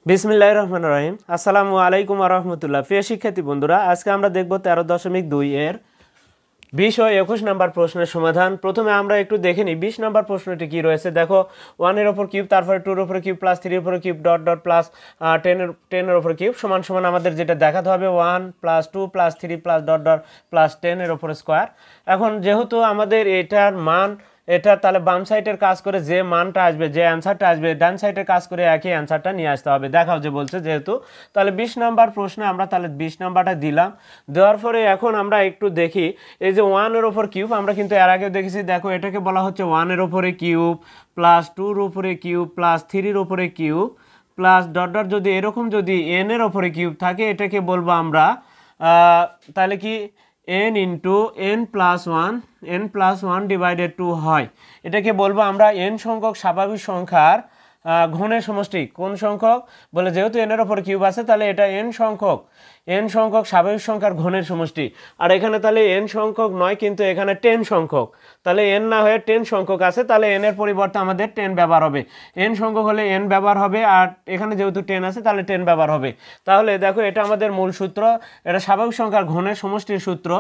বিসমিল্লাহির রহমানির রহিম। আসসালামু আলাইকুম ওয়া রাহমাতুল্লাহ। প্রিয় শিক্ষার্থী বন্ধুরা, আজকে আমরা দেখব 13.2 এর 20 ও 21 নম্বর প্রশ্নের সমাধান। প্রথমে আমরা একটু দেখে নিই 20 নম্বর প্রশ্নটি কি রয়েছে। দেখো 1 এর উপর কিউব, তারপরে 2 এর উপর কিউব প্লাস 3 এর উপর কিউব ডট ডট প্লাস 10 এর উপর কিউব সমান সমান আমাদের যেটা দেখাতে হবে 1 plus 2 plus 3 plus dot dot plus 10 এর উপর স্কয়ার। এখন যেহেতু আমাদের এটার মান এটা, তাহলে বাম সাইডের কাজ করে যে মানটা আসবে, যে অ্যান্সারটা আসবে, ডান সাইডের কাজ করে একই অ্যান্সারটা নিয়ে আসতে হবে। দেখাও যে বলছে যেহেতু, তাহলে 20 নাম্বার প্রশ্নে আমরা তাহলে 20 নাম্বারটা দিলাম। দেওয়ার পরে এখন আমরা একটু দেখি এই যে 1 এর ওপর কিউব, আমরা কিন্তু এর আগেও দেখেছি। দেখো এটাকে বলা হচ্ছে 1 এর ওপরে কিউব প্লাস 2 এর ওপরে কিউব প্লাস 3 এর ওপরে কিউব প্লাস ডট ডট, যদি এরকম যদি n এর ওপরে কিউব থাকে এটাকে বলবো আমরা তাহলে কি n into n plus one divided 2 হয়। এটাকে বলবো আমরা n সংখ্যক স্বাভাবিক সংখ্যার ঘনের সমষ্টি। কোন সংখ্যক বলে, যেহেতু n এর ওপর কিউব আছে তাহলে এটা n সংখ্যক স্বাভাবিক সংখ্যার ঘনের সমষ্টি। আর এখানে তাহলে n সংখ্যক নয়, কিন্তু এখানে 10 সংখ্যক, তাহলে n না হয়ে 10 সংখ্যক আছে, তাহলে n এর পরিবর্তে আমাদের 10 ব্যবহার হবে। n সংখ্যক হলে n ব্যবহার হবে, আর এখানে যেহেতু 10 আছে তাহলে 10 ব্যবহার হবে। তাহলে দেখো এটা আমাদের মূল সূত্র, এটা স্বাভাবিক সংখ্যার ঘনের সমষ্টির সূত্র।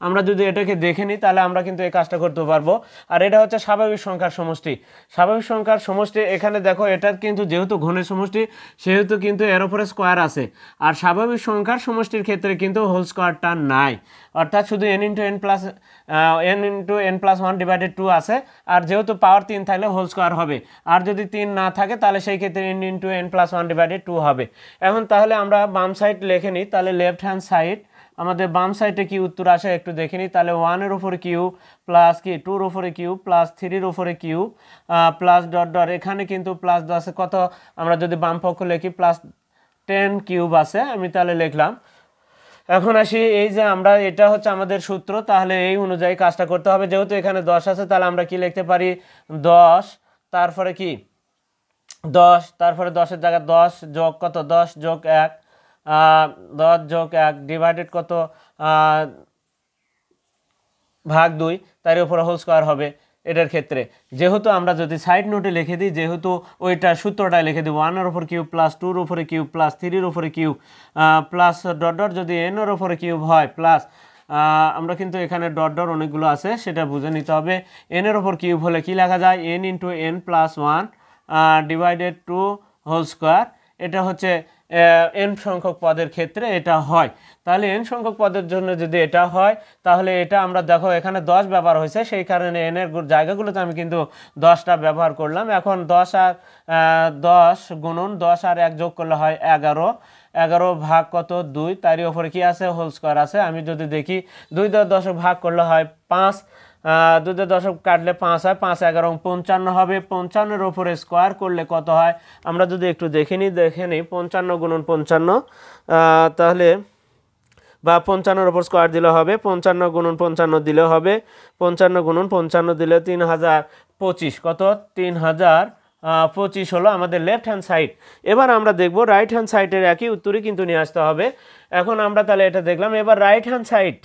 আমরা যদি এটাকে দেখে নিই তাহলে আমরা কিন্তু এই কাজটা করতে পারবো। আর এটা হচ্ছে স্বাভাবিক সংখ্যার সমষ্টি। স্বাভাবিক সংখ্যার সমষ্টি এখানে দেখো এটার কিন্তু যেহেতু ঘনের সমষ্টি সেহেতু কিন্তু এর উপরে স্কয়ার আছে, আর স্বাভাবিক সংখ্যার সমষ্টির ক্ষেত্রে কিন্তু হোল স্কয়ারটা নাই, অর্থাৎ শুধু n into n plus 1 divided 2 আছে। আর যেহেতু পাওয়ার 3 থাকলে হোল স্কয়ার হবে, আর যদি 3 না থাকে তাহলে সেই ক্ষেত্রে n into n plus 1 divided 2 হবে। এখন তাহলে আমরা বাম সাইড লিখে নিই, তাহলে লেফট হ্যান্ড সাইড আমাদের বাম সাইডে কি উত্তর আসে একটু দেখে নিই। তাহলে 1 এর উপরে কিউব প্লাস কি 2 এর উপরে কিউব প্লাস 3 এর উপরে কিউব প্লাস ডট ডট, এখানে কিন্তু প্লাস আছে কত, আমরা যদি বাম পক্ষ লিখি প্লাস 10 কিউব আছে, আমি তাহলে লিখলাম। এখন আসি এই যে আমরা, এটা হচ্ছে আমাদের সূত্র, তাহলে এই অনুযায়ী কাজটা করতে হবে। যেহেতু এখানে 10 আছে তাহলে আমরা কি লিখতে পারি 10, তারপরে কি 10, তারপরে 10-এর জায়গায় 10 যোগ কত 10 যোগ 1 10 যোগ 1 ডিভাইডেড কত ভাগ 2, তার উপরে হোল স্কয়ার হবে। এটার ক্ষেত্রে যেহেতু আমরা যদি সাইড নোটে লিখে দিই, যেহেতু ওইটা সূত্রটা লিখে দিই 1 এর উপর কিউব প্লাস 2 এর উপরে কিউব প্লাস 3 এর উপরে কিউব প্লাস ডট ডট, যদি n এর উপরে কিউব হয় প্লাস আমরা কিন্তু এখানে ডট ডট অনেকগুলো আছে সেটা বুঝে নিতে হবে। n এর উপর কিউব হলে কি লেখা যায় n into n plus 1 divided 2 whole square. এটা হচ্ছে n সংখ্যক পদের ক্ষেত্রে এটা হয়। তাহলে n সংখ্যক পদের জন্য যদি এটা হয় তাহলে এটা আমরা দেখো এখানে 10 ব্যবহার হয়েছে, সেই কারণে n এর জায়গাগুলোতে আমি কিন্তু 10টা ব্যবহার করলাম। এখন 10 আর 10 গুণন 10 আর 1 যোগ করলে হয় 11, 11 ভাগ কত 2, তারই উপরে কি আছে হোল স্কয়ার আছে। আমি যদি দেখি 2 দ্বারা 10 ভাগ করলে হয় 5, 2 দ্বারা 10 কাটলে 5 হয়, 5 11 55 হবে। 55-এর উপরে স্কয়ার করলে কত হয় আমরা যদি একটু দেখে নিই 55 গুণন 55, তাহলে বা 55-এর উপর স্কয়ার দিলে হবে 55 গুণন 55 দিলে হবে, 55 গুণন 55 দিলে 3025, কত 3025 হলো আমাদের লেফট হ্যান্ড সাইড। এবার আমরা দেখব রাইট হ্যান্ড সাইডের একই উত্তরই কিন্তু নিয়ে আসতে হবে। এখন আমরা তাহলে এটা দেখলাম, এবার রাইট হ্যান্ড সাইড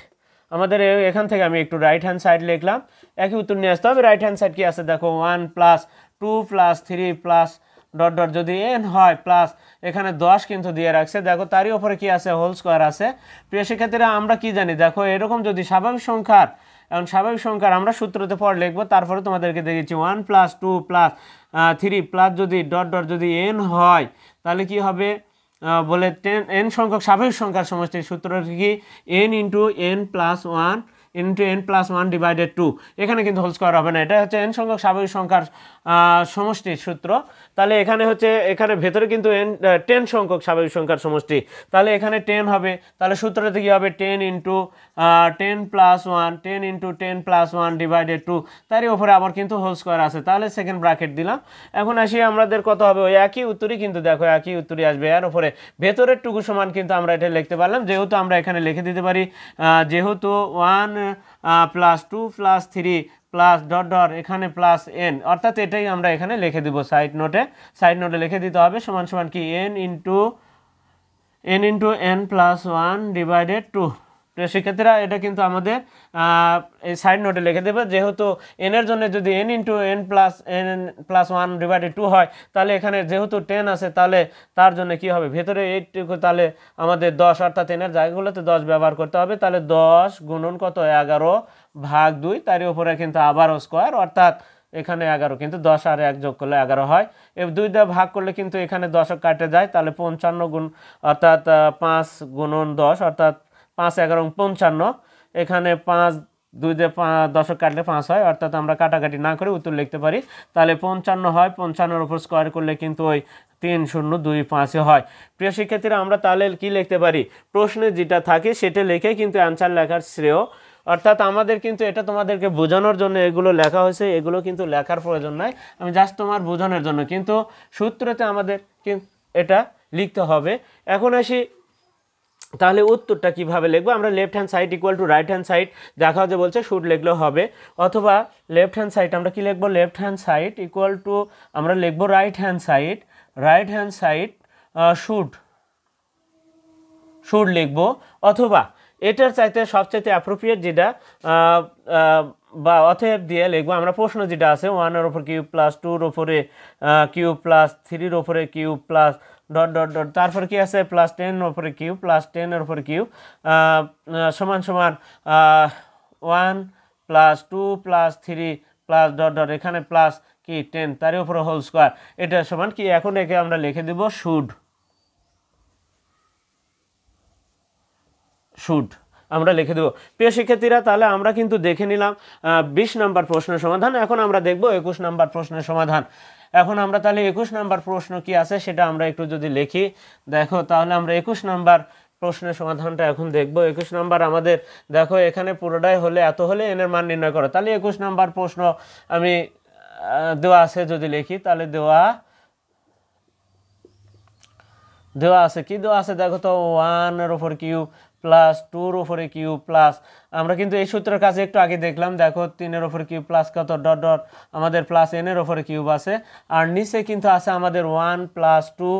আমাদের এখান থেকে আমি একটু রাইট হ্যান্ড সাইড লিখলাম, একই উত্তর নিয়ে আসতে হবে। রাইট হ্যান্ড সাইড কি আছে দেখো 1 plus 2 plus 3 plus dot dot, যদি n হয় প্লাস এখানে 10 কিন্তু দিয়ে রাখছে, দেখো তারই উপরে কি আছে হোল স্কয়ার আছে। প্রিয় শিক্ষার্থীরা আমরা কি জানি, দেখো এরকম যদি স্বাভাবিক সংখ্যার, এখন স্বাভাবিক সংখ্যার আমরা সূত্রতে পর লিখবো, তারপরে তোমাদেরকে দেখেছি 1 প্লাস 2 প্লাস 3 প্লাস যদি ডট ডট যদি n হয় তাহলে কি হবে বলে 10 n সংখ্যক স্বাভাবিক সংখ্যার সমষ্টির সূত্রটি কি n into n plus 1 into n plus 1 divided 2, এখানে কিন্তু হোল স্কয়ার হবে না, এটা হচ্ছে n সংখ্যক স্বাভাবিক সংখ্যার সমষ্টির সূত্র। তাহলে এখানে হচ্ছে এখানে ভেতরে কিন্তু n 10 সংখ্যক স্বাভাবিক সংখ্যার সমষ্টি, তাহলে এখানে 10 হবে। তাহলে সূত্রতে কি হবে 10 into 10 plus 1 10 into 10 plus 1 divided 2, তারই উপরে আবার কিন্তু হোল স্কয়ার আছে, তাহলে সেকেন্ড ব্র্যাকেট দিলাম। এখন আসি আমাদের কত হবে, ওই একই উত্তরই কিন্তু দেখো একই উত্তরই আসবে। এর উপরে ভেতরের টুকু সমান কিন্তু আমরা এটা লিখতে পারলাম, যেহেতু আমরা এখানে লিখে দিতে পারি যেহেতু 1 plus 2 plus 3 plus dot dot এখানে প্লাস n, অর্থাৎ এটাই আমরা এখানে লিখে দিব সাইড নোটে লিখে দিতে হবে সমান সমান কি n into n plus 1 divided 2 প্রিয় শিক্ষার্থীরা এটা কিন্তু আমাদের এই সাইড নোটে লিখে দেবে, যেহেতু n এর জন্য যদি n into n plus 1 divided 2 হয়, তাহলে এখানে যেহেতু 10 আছে তাহলে তার জন্য কি হবে, ভেতরে 8 তাহলে আমাদের 10 অর্থাৎ n এর জায়গাগুলোতে 10 ব্যবহার করতে হবে। তাহলে 10 গুণন কত 11 ভাগ 2, তার উপরে কিন্তু আবারও স্কোয়ার, অর্থাৎ এখানে 11, কিন্তু 10 আর 1 যোগ করলে 11 হয়। 2 দিয়ে ভাগ করলে কিন্তু এখানে দশক কাটে যায়, তাহলে 55 গুণ অর্থাৎ 5 গুণন 10 অর্থাৎ 5 11 55। এখানে 5 2 দিয়ে দশক কাটলে 5 হয়, অর্থাৎ আমরা কাটাকাটি না করে উত্তর লিখতে পারি। তাহলে 55 হয়, 55-এর উপর স্কোয়ার করলে কিন্তু ওই 3025 হয়। প্রিয় শিক্ষার্থীরা আমরা তাহলে কি লিখতে পারি, প্রশ্নে যেটা থাকে সেটা লিখে কিন্তু অ্যান্সার লেখার শ্রেয়। অর্থাৎ আমাদের কিন্তু এটা তোমাদেরকে বোঝানোর জন্য এগুলো লেখা হয়েছে, এগুলো কিন্তু লেখার প্রয়োজন নাই, আমি জাস্ট তোমার বোঝানোর জন্য, কিন্তু সূত্রতে আমাদের এটা লিখতে হবে। এখন আসি তাহলে উত্তরটা কিভাবে লিখবো, আমরা left hand side equal to right hand side, দেখা যে বলছে শুড লিখলেও হবে, অথবা লেফট হ্যান্ড সাইড আমরা কি লিখবো, left hand side equal to আমরা লিখবো রাইট হ্যান্ড সাইড শুড লিখবো, অথবা এটার চাইতে সবচাইতে অ্যাপ্রোপ্রিয়েট যেটা বা অতএব দিয়ে লিখবো আমরা প্রশ্ন যেটা আছে 1-এর ওপর কিউব প্লাস 2-র ওপরে কিউব প্লাস 3-র ওপরে cube plus dot dot dot, তারপর কি আছে প্লাস 10-এর ওপরে কিউব প্লাস 10-এর ওপরে কিউব সমান সমান 1 plus 2 plus 3 plus dot dot, এখানে প্লাস কি 10 তার উপরে হোল স্কোয়ার, এটা সমান কি, এখন একে আমরা লিখে দেব শুড আমরা লিখে দেবো। প্রিয় শিক্ষার্থীরা তাহলে আমরা কিন্তু দেখে নিলাম 20 নম্বর প্রশ্নের সমাধান। এখন আমরা দেখব 21 নম্বর প্রশ্নের সমাধান। এখন আমরা তাহলে 21 নম্বর প্রশ্ন কি আছে সেটা আমরা একটু যদি লিখি, দেখো তাহলে আমরা 21 নম্বর প্রশ্নের সমাধানটা এখন দেখব। 21 নম্বর আমাদের দেখো এখানে পুরোটাই হলে এত হলে n এর মান নির্ণয় করো। তাহলে 21 নম্বর প্রশ্ন আমি দেওয়া আছে যদি লিখি, তাহলে দেওয়া আছে কি দেওয়া আছে, দেখো তো 1-এর ওপর কিউব প্লাস 2-র ওপরে কিউব প্লাস, আমরা কিন্তু এই সূত্রের কাছে একটু আগে দেখলাম, দেখো 3-এর ওপর কিউব প্লাস কত ডট ডট আমাদের প্লাস n-এর ওপরে কিউব আছে, আর নিচে কিন্তু আছে আমাদের 1 প্লাস 2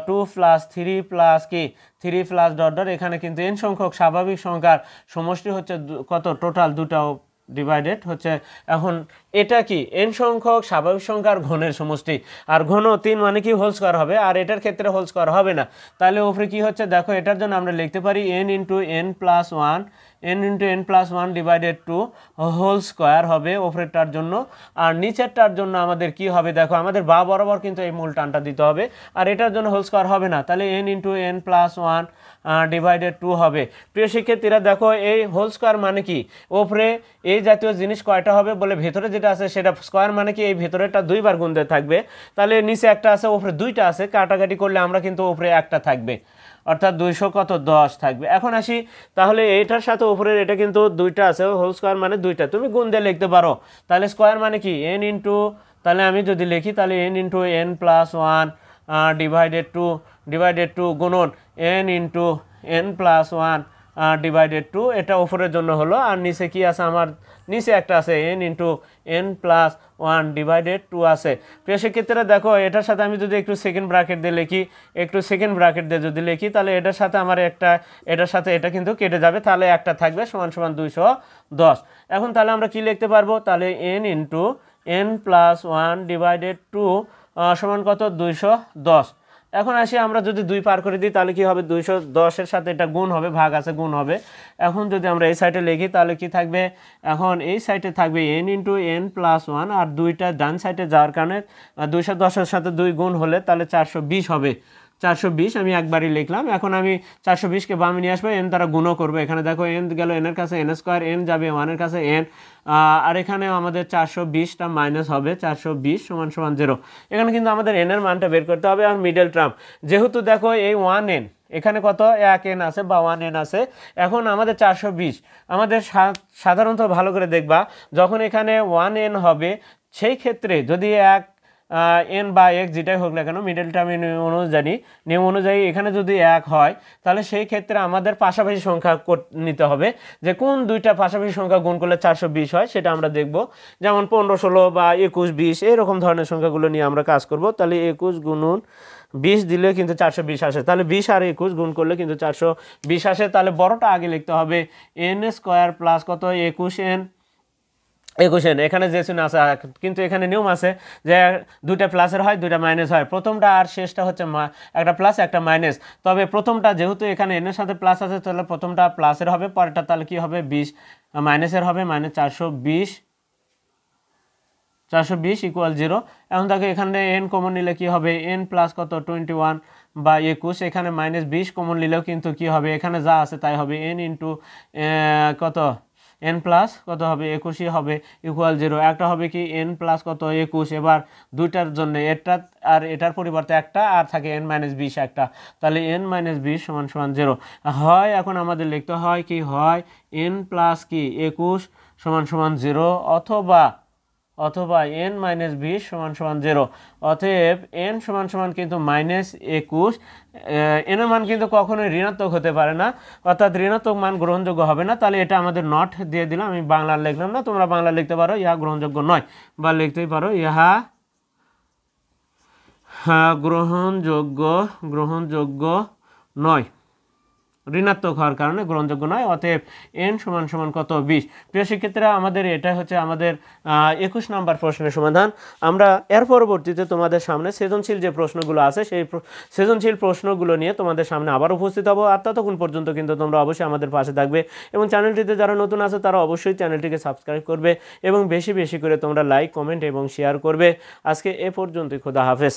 2 প্লাস 3 প্লাস কি 3 প্লাস ডট ডট, এখানে কিন্তু n সংখ্যক স্বাভাবিক সংখ্যার সমষ্টি হচ্ছে কত, টোটাল দুটাও ডিভাইডেড হচ্ছে। এখন এটা কি n সংখ্যক স্বাভাবিক সংখ্যার ঘনের সমষ্টি, আর ঘন 3 মানে কি হোল স্কোয়ার হবে, আর এটার ক্ষেত্রে হোল স্কোয়ার হবে না। তাহলে উপরে কি হচ্ছে দেখো, এটার জন্য আমরা লিখতে পারি n into n plus 1 divided 2 whole square হবে উপরেরটার জন্য, আর নিচেরটার জন্য আমাদের কি হবে দেখো, আমাদের বা বরাবর কিন্তু এই মূল টানটা দিতে হবে, আর এটার জন্য হোল স্কোয়ার হবে না, তাহলে n into n plus 1 divided 2 হবে। প্রিয় শিক্ষার্থীরা দেখো এই হোল স্কোয়ার মানে কি, ওপরে এই জাতীয় জিনিস কয়টা হবে বলে ভেতরে যেটা আছে সেটা স্কোয়ার মানে কি এই ভেতরেরটা 2 বার গুণ দিয়ে থাকবে, তাহলে নিচে একটা আছে ওপরে 2টা আছে, কাটাকাটি করলে আমরা কিন্তু ওপরে একটা থাকবে, অর্থাৎ 200 কত 10 থাকবে। এখন আসি তাহলে এটার সাথে উপরের এটা কিন্তু 2টা আছে, হোল স্কোয়ার মানে 2টা, তুমি গুণ দিয়ে লিখতে পারো, তাহলে স্কোয়ার মানে কি n ইন্টু, তাহলে আমি যদি লিখি তাহলে n into n plus 1 divided 2 গুণন n into n plus 1 divided 2, এটা উপরের জন্য হলো, আর নিচে কি আছে আমার, নিচে একটা আছে n into n plus 1 divided 2 আছে। প্রিয় শিক্ষার্থীরা দেখো এটার সাথে আমি যদি একটু সেকেন্ড ব্র্যাকেট দিয়ে লিখি, যদি লিখি তাহলে এটার সাথে আমার এটার সাথে এটা কিন্তু কেটে যাবে, তাহলে একটা থাকবে সমান সমান 210। এখন তাহলে আমরা কি লিখতে পারবো, তাহলে n into n plus 1 divided 2 সমান কত 210। এখন আসি আমরা যদি 2 পার করে দিই তাহলে কি হবে, 210-এর সাথে এটা গুণ হবে, ভাগ আছে গুণ হবে। এখন যদি আমরা এই সাইডে লিখি তাহলে কি থাকবে, এখন এই সাইডে থাকবে n ইন্টু n প্লাস 1, আর 2টা ডান সাইডে যাওয়ার কারণে 210-এর সাথে 2 গুণ হলে তাহলে 420 হবে, 420 আমি একবারই লিখলাম। এখন আমি 420-কে বামে নিয়ে আসবো, n দ্বারা গুণও করবো, এখানে দেখো n গেল n এর কাছে n স্কোয়ার, n যাবে 1-এর কাছে n, আর এখানে আমাদের 420টা মাইনাস হবে, 420 সমান সমান 0। এখানে কিন্তু আমাদের n এর মানটা বের করতে হবে, আর মিডল টার্ম যেহেতু দেখো এই 1n এখানে কত 1n আছে বা 1n আছে, এখন আমাদের 420 আমাদের সাধারণত ভালো করে দেখবা যখন এখানে 1n হবে সেই ক্ষেত্রে যদি n বা x যেটাই হোক না কেন মিডল টার্মের নিয়ম অনুযায়ী এখানে যদি 1 হয় তাহলে সেই ক্ষেত্রে আমাদের পাশাপাশি সংখ্যা নিতে হবে, যে কোন দুইটা পাশাপাশি সংখ্যা গুণ করলে 420 হয় সেটা আমরা দেখব, যেমন 15 16 বা 21 20 এরকম ধরনের সংখ্যাগুলো নিয়ে আমরা কাজ করব। তাহলে 21 গুণন 20 দিলেও কিন্তু 420 আসে, তাহলে 20 আর 21 গুণ করলে কিন্তু 420 আসে। তাহলে বড়টা আগে লিখতে হবে n স্কোয়ার প্লাস কত 21n, এখানে যে চিহ্ন আছে, কিন্তু এখানে নিয়ম আছে যে দুইটা প্লাসের হয় দুইটা মাইনাস হয়, প্রথমটা আর শেষটা হচ্ছে একটা প্লাস একটা মাইনাস। তবে প্রথমটা যেহেতু এখানে এন এর সাথে প্লাস আছে তাহলে প্রথমটা প্লাসের হবে, পরেরটা তাহলে কি হবে 20 মাইনাসের হবে, মানে 420 ইকুয়াল 0। এখন তাকে এখানে এন কমন নিলে কি হবে এন প্লাস কত 21 বা 21, এখানে -20 কমন নিলেও কিন্তু কি হবে এখানে যা আছে তাই হবে, এন ইন্টু কত এন প্লাস কত হবে 21 হবে ইকুয়াল 0। একটা হবে কি এন প্লাস কত 21, এবার দুইটার জন্য এটা আর এটার পরিবর্তে একটা আর থাকে n-20 একটা, তাহলে n-20 সমান সমান 0 হয়। এখন আমাদের লিখতে হয় কি হয় n প্লাস কি 21 সমান সমান 0 অথবা n-20 সমান সমান 0। অতএব n সমান সমান কিন্তু -21, এন এর মান কিন্তু কখনোই ঋণাত্মক হতে পারে না, অর্থাৎ ঋণাত্মক মান গ্রহণযোগ্য হবে না। তাহলে এটা আমাদের নট দিয়ে দিলাম, আমি বাংলা লিখলাম না, তোমরা বাংলা লিখতে পারো ইহা গ্রহণযোগ্য নয়, বা লিখতেই পারো ইহা গ্রহণযোগ্য নয়, ঋণাত্মক হওয়ার কারণে গ্রহণযোগ্য নয়। অতএব n সমান সমান কত 20। প্রিয় শিক্ষার্থীরা, আমাদের এটা হচ্ছে আমাদের 21 নম্বর প্রশ্নের সমাধান। আমরা এর পরবর্তীতে তোমাদের সামনে সৃজনশীল যে প্রশ্নগুলো আছে সেই সৃজনশীল প্রশ্নগুলো নিয়ে তোমাদের সামনে আবার উপস্থিত হবো। আর ততক্ষণ পর্যন্ত কিন্তু তোমরা অবশ্যই আমাদের পাশে থাকবে এবং চ্যানেলটিতে যারা নতুন আছে তারা অবশ্যই চ্যানেলটিকে সাবস্ক্রাইব করবে এবং বেশি বেশি করে তোমরা লাইক কমেন্ট এবং শেয়ার করবে। আজকে এ পর্যন্তই, খোদা হাফেজ।